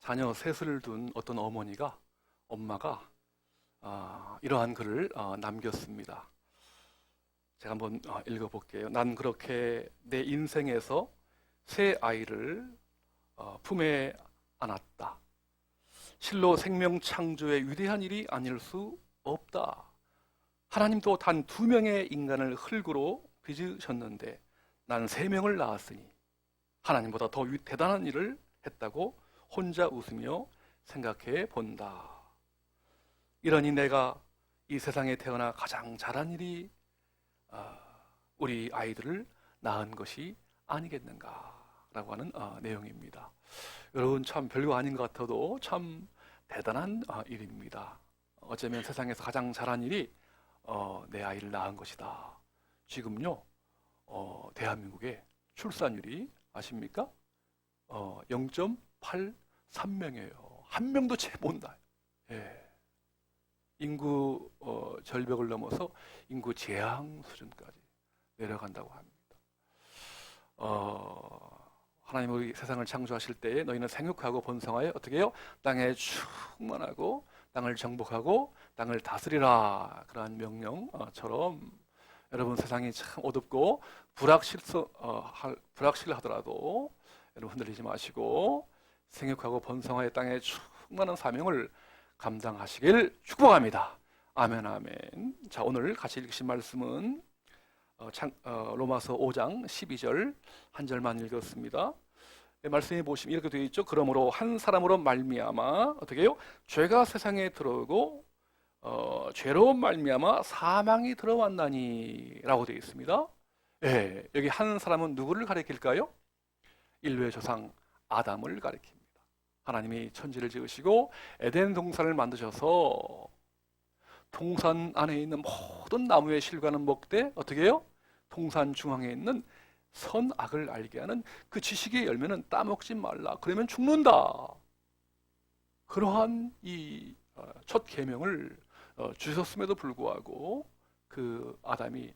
자녀 셋을 둔 어떤 엄마가 이러한 글을 남겼습니다. 제가 한번 읽어볼게요. 난 그렇게 내 인생에서 새 아이를 품에 안았다. 실로 생명 창조의 위대한 일이 아닐 수 없다. 하나님도 단 2명의 인간을 흙으로 빚으셨는데 난 3명을 낳았으니 하나님보다 더 대단한 일을 했다고 혼자 웃으며 생각해 본다. 이러니 내가 이 세상에 태어나 가장 잘한 일이 우리 아이들을 낳은 것이 아니겠는가 라고 하는 내용입니다. 여러분, 참 별거 아닌 것 같아도 참 대단한 일입니다. 어쩌면 세상에서 가장 잘한 일이 내 아이를 낳은 것이다. 지금요 대한민국의 출산율이 아십니까? 0.83명이에요. 한 명도 채 못 낳아요. 예. 인구 절벽을 넘어서 인구 재앙 수준까지 내려간다고 합니다. 하나님 우리 세상을 창조하실 때에 너희는 생육하고 번성하여 어떻게 해요? 땅에 충만하고 땅을 정복하고 땅을 다스리라. 그러한 명령처럼 여러분, 세상이 참 어둡고 불확실하더라도 여러분 흔들리지 마시고 생육하고 번성하여 땅에 충만한 사명을 감당하시길 축복합니다. 아멘, 아멘. 자, 오늘 같이 읽으신 말씀은 로마서 5장 12절 한 절만 읽었습니다. 말씀해 보시면 이렇게 되어 있죠. 그러므로 한 사람으로 말미암아 어떻게 해요? 죄가 세상에 들어오고 죄로 말미암아 사망이 들어왔나니 라고 되어 있습니다. 예, 여기 한 사람은 누구를 가리킬까요? 인류의 조상 아담을 가리킵니다. 하나님이 천지를 지으시고 에덴 동산을 만드셔서 동산 안에 있는 모든 나무의 실과는 먹되 어떻게 해요? 동산 중앙에 있는 선악을 알게 하는 그 지식의 열매는 따먹지 말라. 그러면 죽는다. 그러한 이 첫 계명을 주셨음에도 불구하고 그 아담이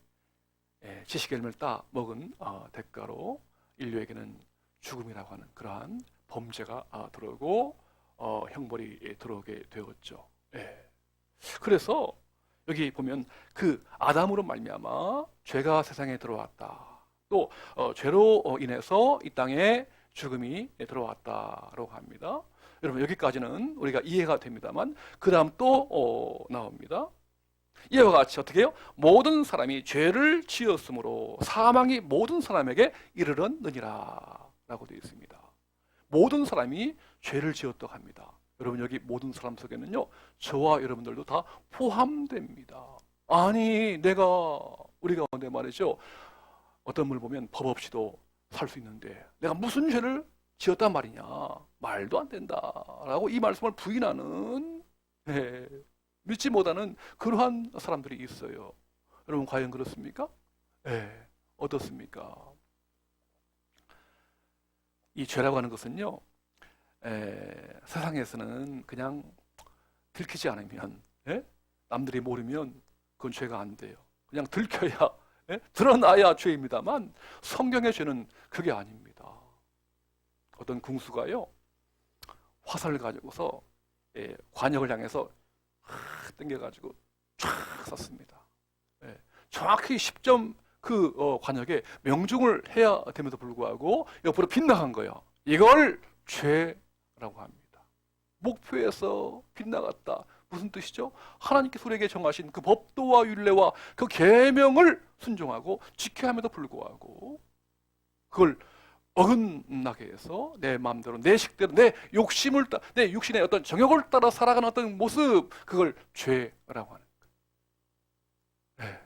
지식의 열매를 따 먹은 대가로 인류에게는 죽음이라고 하는 그러한 범죄가 들어오고 형벌이 들어오게 되었죠. 예. 그래서 여기 보면 그 아담으로 말미암아 죄가 세상에 들어왔다. 또 죄로 인해서 이 땅에 죽음이 들어왔다라고 합니다. 여러분, 여기까지는 우리가 이해가 됩니다만 그 다음 또 나옵니다. 이와 같이 어떻게 해요? 모든 사람이 죄를 지었으므로 사망이 모든 사람에게 이르렀느니라 라고 되어 있습니다. 모든 사람이 죄를 지었다고 합니다. 여러분, 여기 모든 사람 속에는요 저와 여러분들도 다 포함됩니다. 아니, 우리 가운데 말이죠, 어떤 분을 보면 법 없이도 살 수 있는데 내가 무슨 죄를 지었단 말이냐, 말도 안 된다라고 이 말씀을 부인하는 믿지 못하는 그러한 사람들이 있어요. 여러분, 과연 그렇습니까? 어떻습니까? 이 죄라고 하는 것은요 세상에서는 그냥 들키지 않으면, 남들이 모르면 그건 죄가 안 돼요. 그냥 들켜야, 드러나야 죄입니다만 성경의 죄는 그게 아닙니다. 어떤 궁수가요 화살을 가지고서 관역을 향해서 당겨가지고 쫙 쐈습니다. 정확히 10점 그 관역에 명중을 해야 됨에도 불구하고 옆으로 빗나간 거예요. 이걸 죄라고 합니다. 목표에서 빗나갔다. 무슨 뜻이죠? 하나님께서 우리에게 정하신 그 법도와 율례와 그 계명을 순종하고 지켜야 함에도 불구하고 그걸 어긋나게 해서 내 마음대로, 내 식대로, 내 육신의 어떤 정욕을 따라 살아가는 어떤 모습, 그걸 죄라고 하는 거예요.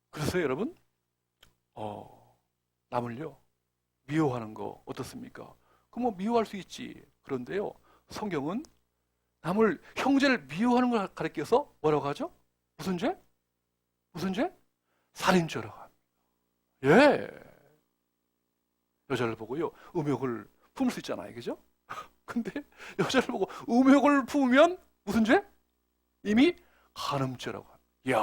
그래서 여러분, 남을요 미워하는 거 어떻습니까? 그 뭐 미워할 수 있지. 그런데요 성경은 남을, 형제를 미워하는 걸 가리켜서 뭐라고 하죠? 무슨 죄? 무슨 죄? 살인죄라고 합니다. 여자를 보고요 음욕을 품을 수 있잖아요, 그죠? 근데 여자를 보고 음욕을 품으면 무슨 죄? 이미 간음죄라고 합니다. 이야,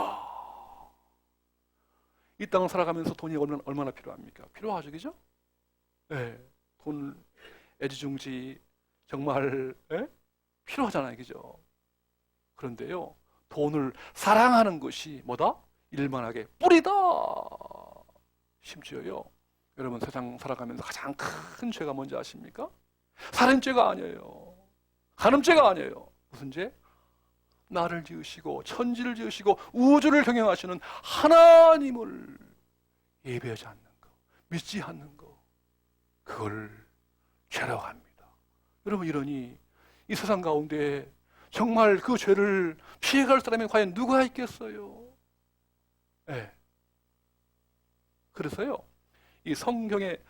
이 땅을 살아가면서 돈이 얼마나 필요합니까? 필요하죠, 그죠? 돈 애지중지 정말 필요하잖아요, 그죠? 그런데요, 돈을 사랑하는 것이 뭐다? 일만하게 뿌리다. 심지어요, 여러분 세상 살아가면서 가장 큰 죄가 뭔지 아십니까? 살인죄가 아니에요. 간음죄가 아니에요. 무슨 죄? 나를 지으시고 천지를 지으시고 우주를 경영하시는 하나님을 예배하지 않는 거, 믿지 않는 거, 그걸 죄라고 합니다. 여러분, 이러니 이 세상 가운데 정말 그 죄를 피해갈 사람이 과연 누가 있겠어요? 네. 그래서요, 이 성경의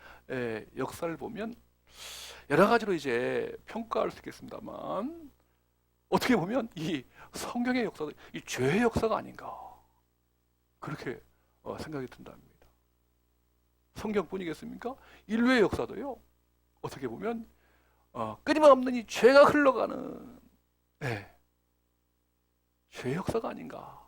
역사를 보면 여러 가지로 이제 평가할 수 있겠습니다만, 어떻게 보면 이 성경의 역사도 이 죄의 역사가 아닌가, 그렇게 생각이 든답니다. 성경뿐이겠습니까? 인류의 역사도요, 어떻게 보면 끊임없는 이 죄가 흘러가는 죄의 역사가 아닌가.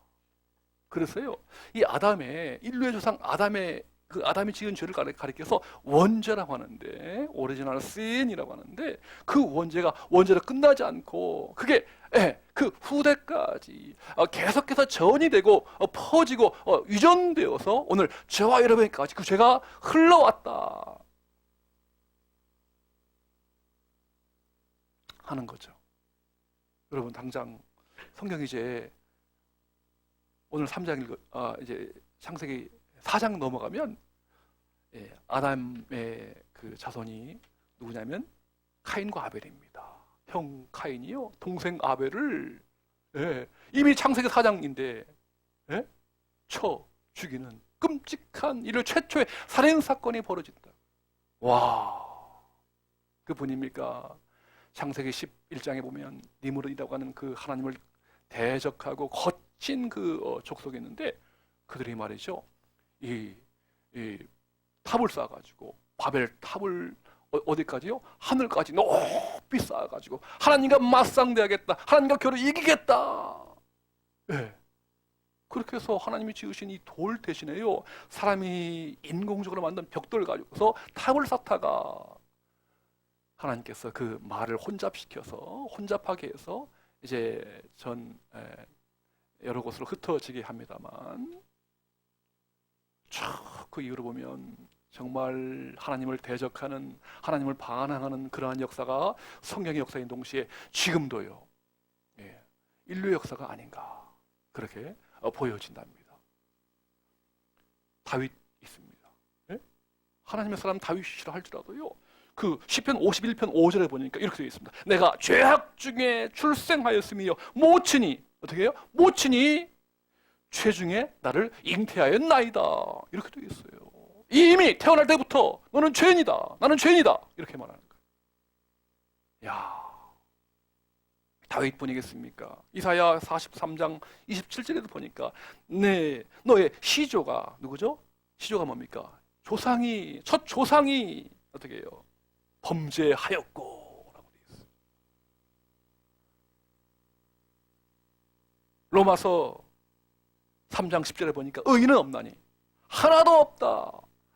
그래서요, 이 아담의, 인류의 조상 아담의 그 아담이 지은 죄를 가리켜서 원죄라고 하는데, 오리지널 신이라고 하는데, 그 원죄로 끝나지 않고 그게 그 후대까지 계속해서 전이 되고 퍼지고 유전되어서 오늘 저와 여러분까지 그 죄가 흘러왔다 하는 거죠. 여러분, 당장 성경 이제 오늘 3장 이제 창세기 4장 넘어가면 아담의 그 자손이 누구냐면 카인과 아벨입니다. 형 카인이요, 동생 아벨을 이미 창세기 4장인데 쳐 죽이는 끔찍한 인류 최초의 살인 사건이 벌어진다. 와, 그분입니까? 창세기 11장에 보면 니므롯이라고 하는 그 하나님을 대적하고 거친 그 족속이 있는데, 그들이 말이죠, 이 탑을 쌓아가지고 바벨 탑을 어디까지요? 하늘까지 높이 쌓아가지고 하나님과 맞상대하겠다, 하나님과 겨루 이기겠다. 그렇게 해서 하나님이 지으신 이 돌 대신에요, 사람이 인공적으로 만든 벽돌 가지고서 탑을 쌓다가 하나님께서 그 말을 혼잡하게 해서 이제 여러 곳으로 흩어지게 합니다만, 그 이후로 보면 정말 하나님을 대적하는, 하나님을 반항하는 그러한 역사가 성경의 역사인 동시에 지금도요, 인류의 역사가 아닌가, 그렇게 보여진답니다. 다윗 있습니다. 하나님의 사람 다윗이라 할지라도요, 그 시편 51편 5절에 보니까 이렇게 되어 있습니다. 내가 죄악 중에 출생하였으며 모친이 어떻게 해요? 모친이 죄 중에 나를 잉태하였나이다, 이렇게 되어 있어요. 이미 태어날 때부터 너는 죄인이다, 나는 죄인이다, 이렇게 말하는 거예요. 야, 다윗뿐이겠습니까? 이사야 43장 27절에도 보니까 너의 시조가 누구죠? 시조가 뭡니까? 첫 조상이 어떻게 해요? 범죄하였고 라고 되어 있어요. 로마서 3장 10절에 보니까 의인은 없나니 하나도 없다.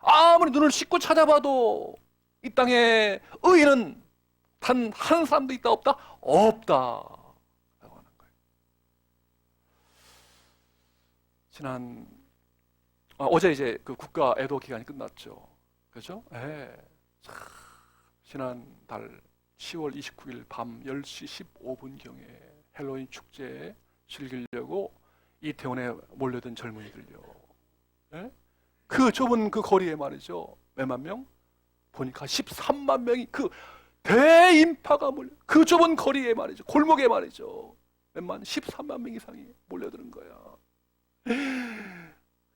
아무리 눈을 씻고 찾아봐도 이 땅에 의인은 단 한 사람도 있다 없다? 없다 라고 하는 거예요. 어제 이제 그 국가 애도 기간이 끝났죠. 그렇죠? 지난달 10월 29일 밤 10시 15분경에 헬로윈 축제 즐기려고 이태원에 몰려든 젊은이들요, 그 좁은 그 거리에 말이죠, 몇만 명? 보니까 13만 명이 그 대인파가 그 좁은 거리에 말이죠, 골목에 말이죠, 13만 명 이상이 몰려드는 거야.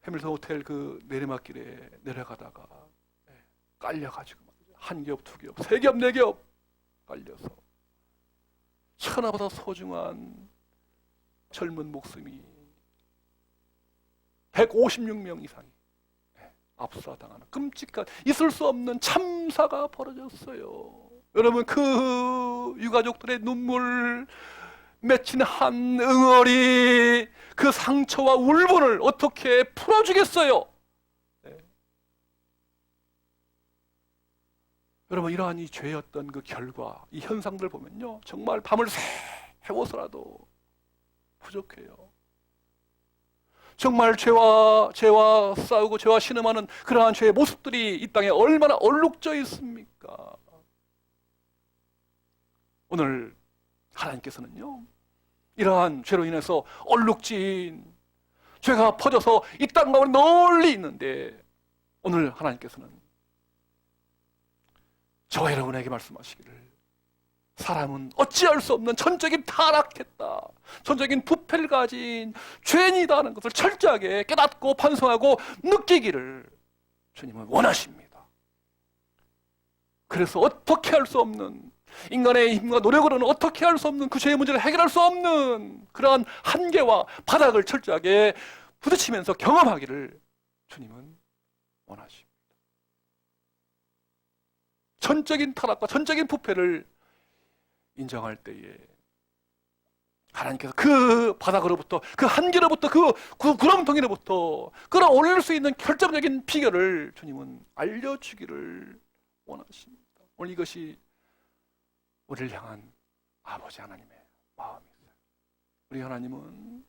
해밀턴 호텔 그 내리막길에 내려가다가 깔려가지고 말이죠, 한 겹, 두 겹, 세 겹, 네 겹 깔려서 천하보다 소중한 젊은 목숨이 156명 이상이 압사당하는 끔찍한, 있을 수 없는 참사가 벌어졌어요. 여러분, 그 유가족들의 눈물 맺힌 한 응어리, 그 상처와 울분을 어떻게 풀어주겠어요? 여러분, 이러한 이 죄였던 그 결과, 이 현상들 보면요, 정말 밤을 새워서라도 부족해요. 정말 죄와 싸우고 죄와 신음하는 그러한 죄의 모습들이 이 땅에 얼마나 얼룩져 있습니까? 오늘 하나님께서는요, 이러한 죄로 인해서 얼룩진 죄가 퍼져서 이 땅 가운데 널리 있는데, 오늘 하나님께서는 저와 여러분에게 말씀하시기를, 사람은 어찌할 수 없는 전적인 타락했다, 전적인 부패를 가진 죄인이다 하는 것을 철저하게 깨닫고 반성하고 느끼기를 주님은 원하십니다. 그래서 어떻게 할 수 없는, 인간의 힘과 노력으로는 어떻게 할 수 없는 그 죄의 문제를 해결할 수 없는 그러한 한계와 바닥을 철저하게 부딪히면서 경험하기를 주님은 원하십니다. 전적인 타락과 전적인 부패를 인정할 때에 하나님께서 그 바닥으로부터, 그 한계로부터, 그 구렁텅이로부터 끌어올릴 수 있는 결정적인 비결을 주님은 알려주기를 원하십니다. 오늘 이것이 우리를 향한 아버지 하나님의 마음이세요. 우리 하나님은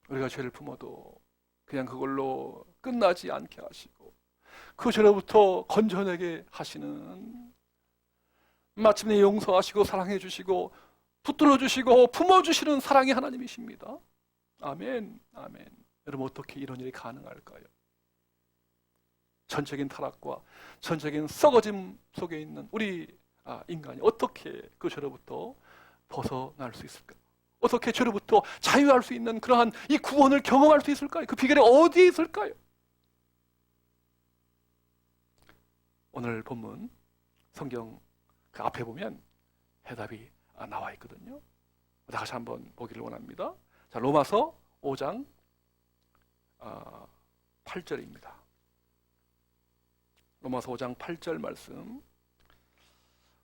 우리가 죄를 품어도 그냥 그걸로 끝나지 않게 하시고, 그 죄로부터 건져내게 하시는, 마침내 용서하시고 사랑해 주시고 붙들어 주시고 품어 주시는 사랑의 하나님이십니다. 아멘, 아멘. 여러분, 어떻게 이런 일이 가능할까요? 전적인 타락과 전적인 썩어짐 속에 있는 우리 인간이 어떻게 그 죄로부터 벗어날 수 있을까요? 어떻게 죄로부터 자유할 수 있는 그러한 이 구원을 경험할 수 있을까요? 그 비결이 어디에 있을까요? 오늘 본문 성경 그 앞에 보면 해답이 나와 있거든요. 다시 한번 보기를 원합니다. 자, 로마서 5장 8절입니다. 로마서 5장 8절 말씀,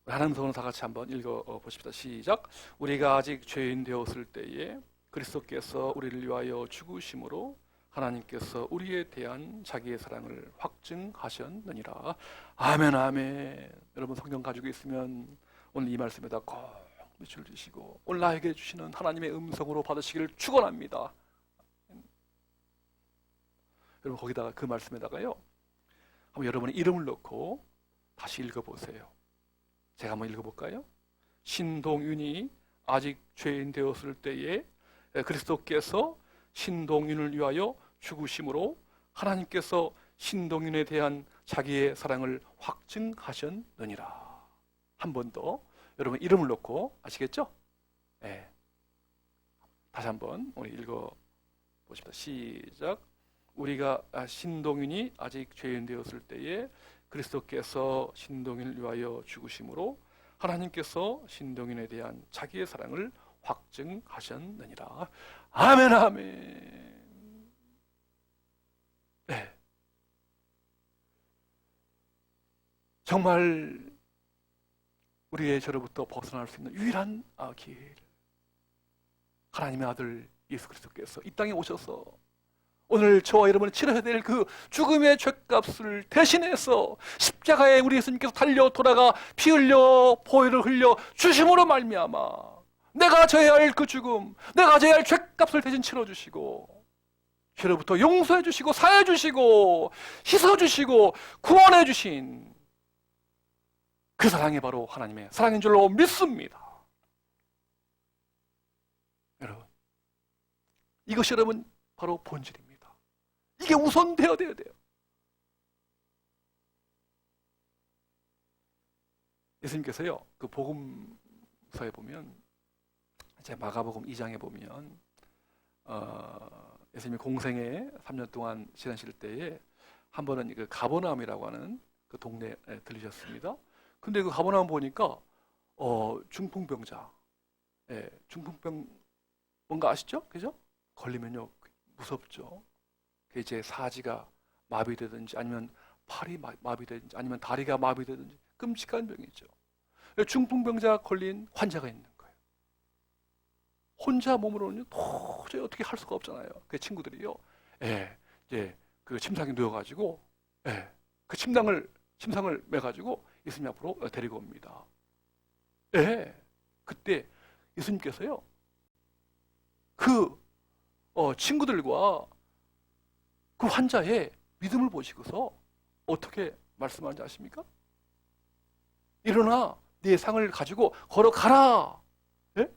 하나님 성은 다 같이 한번 읽어보십시다. 시작. 우리가 아직 죄인 되었을 때에 그리스도께서 우리를 위하여 죽으심으로 하나님께서 우리에 대한 자기의 사랑을 확증하셨느니라. 아멘, 아멘. 여러분, 성경 가지고 있으면 오늘 이 말씀에다 꼭 밑줄 주시고 오늘 나에게 주시는 하나님의 음성으로 받으시기를 축원합니다. 여러분, 거기다가 그 말씀에다가요, 한번 여러분의 이름을 넣고 다시 읽어보세요. 제가 한번 읽어볼까요? 신동윤이 아직 죄인 되었을 때에 그리스도께서 신동윤을 위하여 죽으심으로 하나님께서 신동윤에 대한 자기의 사랑을 확증하셨느니라. 한 번 더 여러분 이름을 넣고, 아시겠죠? 네. 다시 한번 우리 읽어보십시다. 시작. 우리가 신동윤이 아직 죄인 되었을 때에 그리스도께서 신동윤을 위하여 죽으심으로 하나님께서 신동윤에 대한 자기의 사랑을 확증하셨느니라. 아멘, 아멘. 네. 정말 우리의 죄로부터 벗어날 수 있는 유일한 길, 하나님의 아들 예수 그리스도께서 이 땅에 오셔서 오늘 저와 여러분이 치러야 될 그 죽음의 죄값을 대신해서 십자가에 우리 예수님께서 달려 돌아가 피 흘려 보혈을 흘려 주심으로 말미암아 내가 져야 할 그 죽음, 내가 져야 할 죄값을 대신 치러주시고 죄로부터 용서해 주시고 사해 주시고 씻어 주시고 구원해 주신 그 사랑이 바로 하나님의 사랑인 줄로 믿습니다. 여러분, 이것이 여러분 바로 본질입니다. 이게 우선되어야 돼요. 예수님께서요, 그 복음서에 보면, 제 마가복음 2장에 보면 예수님이 공생에 3년 동안 지내실 때에 한 번은 그 가버나움이라고 하는 그 동네에 들리셨습니다. 근데 그 가버나움 보니까 중풍병자, 중풍병 뭔가 아시죠? 그죠? 걸리면요 무섭죠. 이제 사지가 마비되든지 아니면 팔이 마비되든지 아니면 다리가 마비되든지 끔찍한 병이죠. 중풍병자 걸린 환자가 있는 거예요. 혼자 몸으로는 도저히 어떻게 할 수가 없잖아요. 그 친구들이요, 이제 그 침상에 누워가지고, 그 침상을 매가지고 예수님 앞으로 데리고 옵니다. 예, 그때 예수님께서요, 그 친구들과 그 환자의 믿음을 보시고서 어떻게 말씀하는지 아십니까? 일어나 네 상을 가지고 걸어가라. 예?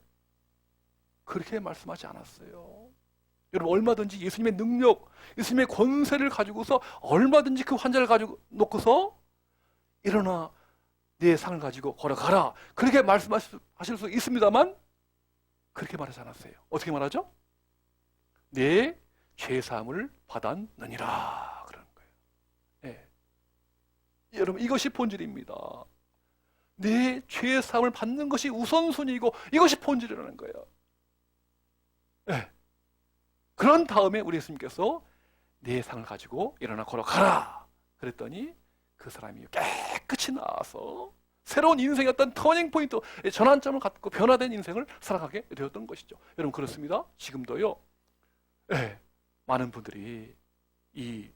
그렇게 말씀하지 않았어요. 여러분, 얼마든지 예수님의 능력, 예수님의 권세를 가지고서 얼마든지 그 환자를 가지고 놓고서 일어나 네 상을 가지고 걸어가라. 그렇게 말씀하실 수 있습니다만 그렇게 말하지 않았어요. 어떻게 말하죠? 내 죄사함을 받았느니라 그러는 거예요. 예. 여러분, 이것이 본질입니다. 내 죄사함을 받는 것이 우선순위이고 이것이 본질이라는 거예요. 예. 그런 다음에 우리 예수님께서 내 상을 가지고 일어나 걸어가라 그랬더니 그 사람이 깨끗이 나와서 새로운 인생의 어떤 터닝 포인트, 전환점을 갖고 변화된 인생을 살아가게 되었던 것이죠. 여러분, 그렇습니다. 지금도요, 예, 많은 분들이 이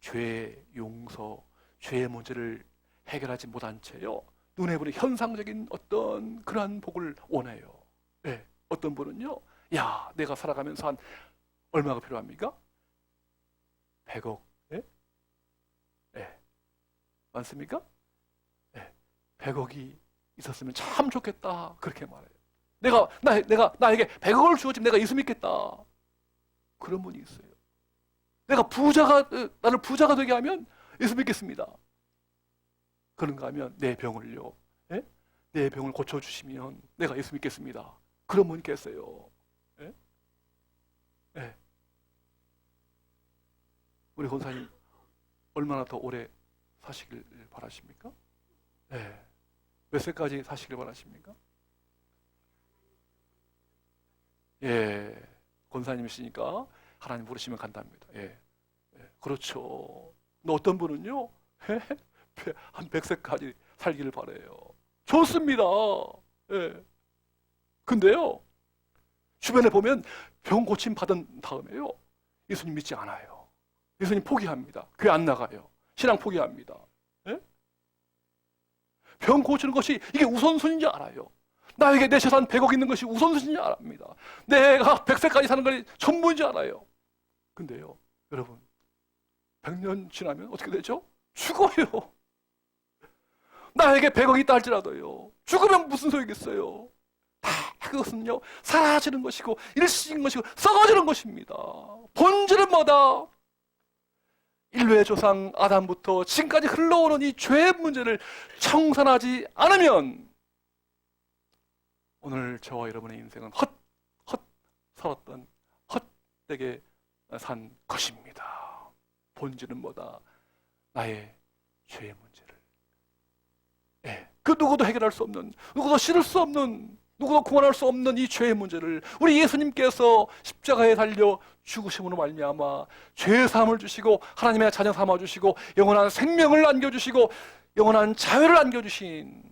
죄 용서, 죄의 문제를 해결하지 못한 채요, 눈에 보이는 현상적인 어떤 그러한 복을 원해요. 예, 어떤 분은요, 야, 내가 살아가면서 한 얼마가 필요합니까? 100억. 예? 예. 많습니까? 예. 100억이 있었으면 참 좋겠다. 그렇게 말해요. 나에게 100억을 주어지면 내가 예수 믿겠다. 그런 분이 있어요. 나를 부자가 되게 하면 예수 믿겠습니다. 그런가 하면 내 병을요, 예? 내 병을 고쳐주시면 내가 예수 믿겠습니다. 그런 분이 계세요. 예? 예. 우리 권사님 얼마나 더 오래 사시길 바라십니까? 예. 몇 세까지 사시길 바라십니까? 예. 권사님이시니까 하나님 부르시면 간답니다. 예. 예. 그렇죠. 너 어떤 분은요, 한 100세까지 살기를 바래요. 좋습니다. 예. 근데요, 주변에 보면 병 고침 받은 다음에요, 예수님 믿지 않아요. 예수님 포기합니다. 교회 안 나가요. 신앙 포기합니다. 예? 병 고치는 것이 이게 우선순위인지 알아요. 나에게 내 재산 100억 있는 것이 우선순위인지 알합니다. 내가 100세까지 사는 것이 전부인지 알아요. 근데요, 여러분, 100년 지나면 어떻게 되죠? 죽어요. 나에게 100억이 있다 할지라도요, 죽으면 무슨 소용이겠어요? 다 그것은요, 사라지는 것이고 일시적인 것이고 썩어지는 것입니다. 본질은 뭐다? 인류의 조상 아담부터 지금까지 흘러오는 이 죄의 문제를 청산하지 않으면 오늘 저와 여러분의 인생은 헛 살았던, 헛되게 산 것입니다. 본질은 뭐다? 나의 죄의 문제를, 예, 그 누구도 해결할 수 없는, 누구도 실을 수 없는, 누구도 구원할 수 없는 이 죄의 문제를 우리 예수님께서 십자가에 달려 죽으심으로 말미암아 죄 사함을 주시고 하나님의 자녀 삼아 주시고 영원한 생명을 안겨주시고 영원한 자유를 안겨주신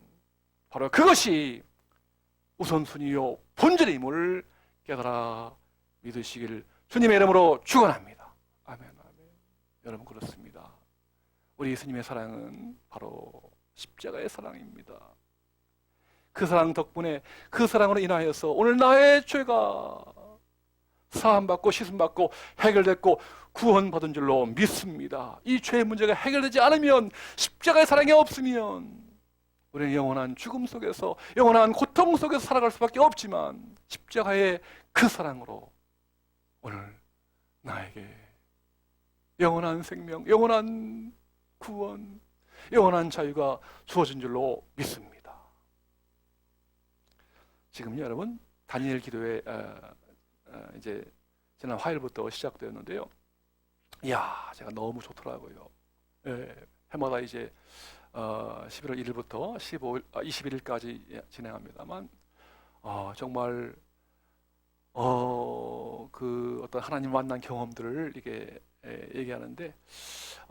바로 그것이 우선순위요 본질임을 깨달아 믿으시길 주님의 이름으로 축원합니다. 아멘, 아멘. 여러분, 그렇습니다. 우리 예수님의 사랑은 바로 십자가의 사랑입니다. 그 사랑 덕분에, 그 사랑으로 인하여서 오늘 나의 죄가 사함받고 씻음받고 해결됐고 구원받은 줄로 믿습니다. 이 죄의 문제가 해결되지 않으면, 십자가의 사랑이 없으면 우리는 영원한 죽음 속에서, 영원한 고통 속에서 살아갈 수밖에 없지만 십자가의 그 사랑으로 오늘 나에게 영원한 생명, 영원한 구원, 영원한 자유가 주어진 줄로 믿습니다. 지금요, 여러분, 다니엘 기도회 이제 지난 화요일부터 시작되었는데요. 이야, 제가 너무 좋더라고요. 예, 해마다 이제 11월 1일부터 21일까지 진행합니다만, 정말 그 어떤 하나님 만난 경험들을 이게 얘기하는데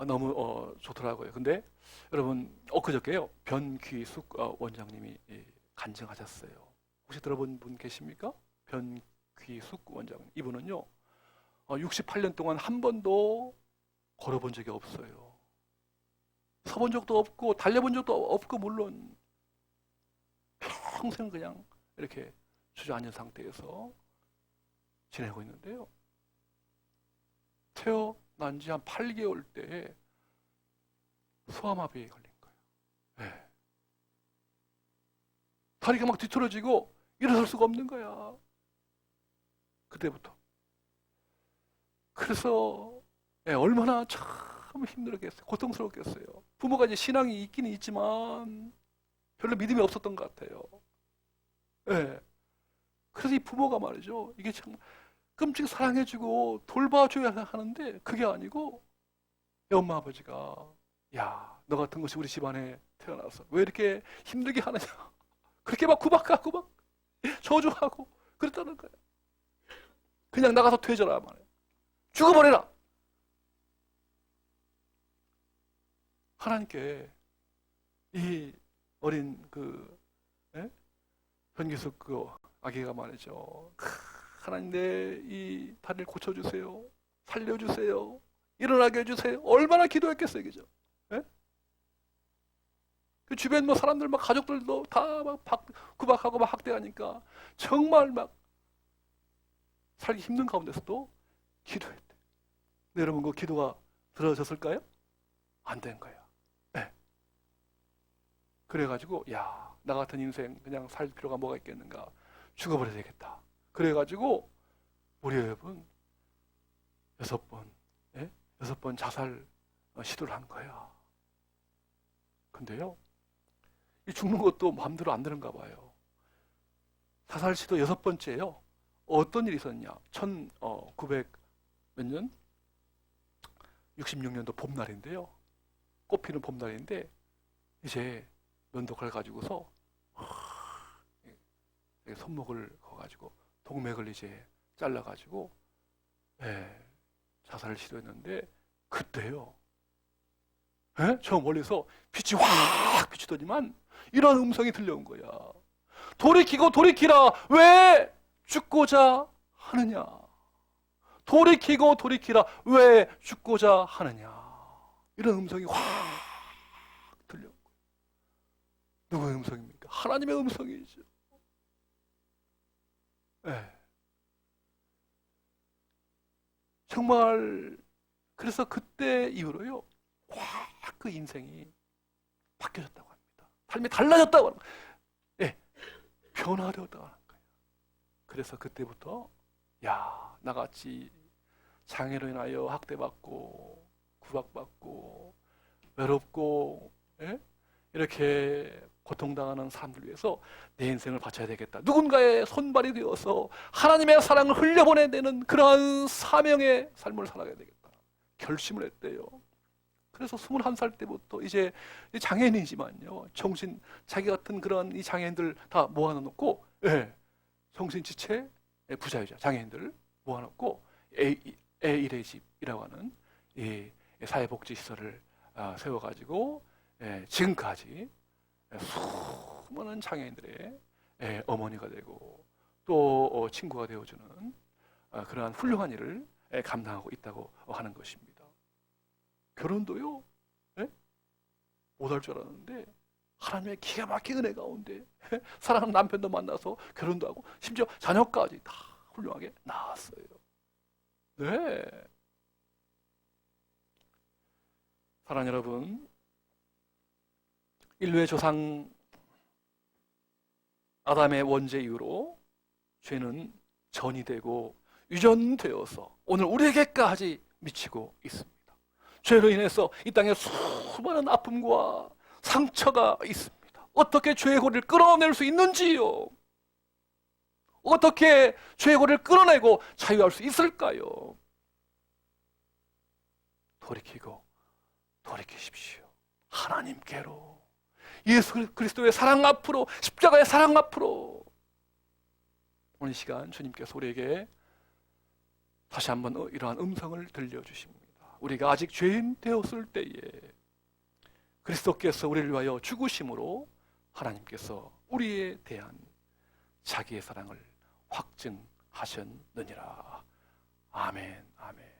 너무 좋더라고요. 근데 여러분, 엊그저께요, 변귀숙 원장님이 간증하셨어요. 혹시 들어본 분 계십니까? 변귀숙 원장님. 이분은요, 68년 동안 한 번도 걸어본 적이 없어요. 서본 적도 없고 달려본 적도 없고 물론 평생 그냥 이렇게 주저앉은 상태에서 지내고 있는데요. 태어난 지 한 8개월 때에 소아마비에 걸린 거예요. 네. 다리가 막 뒤틀어지고 일어설 수가 없는 거야. 그때부터. 그래서 얼마나 참 힘들었겠어요. 고통스럽겠어요. 부모가 이제 신앙이 있기는 있지만 별로 믿음이 없었던 것 같아요. 예. 그래서 이 부모가 말이죠. 이게 참 끔찍 사랑해주고 돌봐줘야 하는데 그게 아니고 엄마 아버지가 야, 너 같은 것이 우리 집안에 태어나서 왜 이렇게 힘들게 하느냐. 그렇게 막 구박하고 막 저주하고 그랬다는 거예요. 그냥 나가서 퇴져라 말이에요. 죽어버려라. 하나님께 이 어린 변기숙 아기가 말이죠. 하나님 내 이 다리를 고쳐주세요. 살려주세요. 일어나게 해주세요. 얼마나 기도했겠어요, 그죠? 예? 그 주변 뭐 사람들 막 가족들도 다 막 구박하고 막 학대하니까 정말 막 살기 힘든 가운데서도 기도했대. 근데 여러분 그 기도가 들어졌을까요? 안 된 거예요. 네. 그래가지고 야, 나 같은 인생 그냥 살 필요가 뭐가 있겠는가. 죽어버려야 되겠다. 그래가지고 우리 여러분 6번 6번 자살 시도를 한 거야. 근데요, 이 죽는 것도 마음대로 안 되는가 봐요. 자살 시도 6번째예요. 어떤 일이 있었냐? 1900 몇 년? 66년도 봄날인데요. 꽃피는 봄날인데 이제 면도칼 가지고서 손목을 거가지고 동맥을 이제 잘라가지고 자살을 시도했는데 그때요. 저 멀리서 빛이 확 비추더니만 이런 음성이 들려온 거야. 돌이키고 돌이키라. 왜 죽고자 하느냐. 돌이키고 돌이키라. 왜 죽고자 하느냐. 이런 음성이 확 들려온 거야. 누구의 음성입니까? 하나님의 음성이죠. 정말 그래서 그때 이후로요 확 그 인생이 바뀌어졌다고 합니다. 삶이 달라졌다고 하는 거예요. 변화되었다고 하는 거예요. 그래서 그때부터 야, 나같이 장애로 인하여 학대받고 구박받고 외롭고 이렇게 고통당하는 사람들 위해서 내 인생을 바쳐야 되겠다. 누군가의 손발이 되어서 하나님의 사랑을 흘려보내는 그러한 사명의 삶을 살아가야 되겠다. 결심을 했대요. 그래서 21살 때부터 이제 장애인이지만요. 정신, 자기 같은 그런 이 장애인들 다 모아놓고, 정신지체 부자유자 장애인들 모아놓고 A1의 집이라고 하는 이 사회복지시설을 세워가지고 지금까지 수많은 장애인들의 어머니가 되고 또 친구가 되어주는 그러한 훌륭한 일을 감당하고 있다고 하는 것입니다. 결혼도요, 못할 줄 알았는데 하나님의 기가 막힌 은혜 가운데 사랑하는 남편도 만나서 결혼도 하고 심지어 자녀까지 다 훌륭하게 낳았어요. 네. 사랑하는 여러분, 인류의 조상 아담의 원죄 이후로 죄는 전이 되고 유전되어서 오늘 우리에게까지 미치고 있습니다. 죄로 인해서 이 땅에 수많은 아픔과 상처가 있습니다. 어떻게 죄의 고리를 끊어낼 수 있는지요? 어떻게 죄의 고리를 끊어내고 자유할 수 있을까요? 돌이키십시오. 하나님께로. 예수 그리스도의 사랑 앞으로, 십자가의 사랑 앞으로. 오늘 시간 주님께서 우리에게 다시 한번 이러한 음성을 들려주십니다. 우리가 아직 죄인 되었을 때에 그리스도께서 우리를 위하여 죽으심으로 하나님께서 우리에 대한 자기의 사랑을 확증하셨느니라. 아멘, 아멘.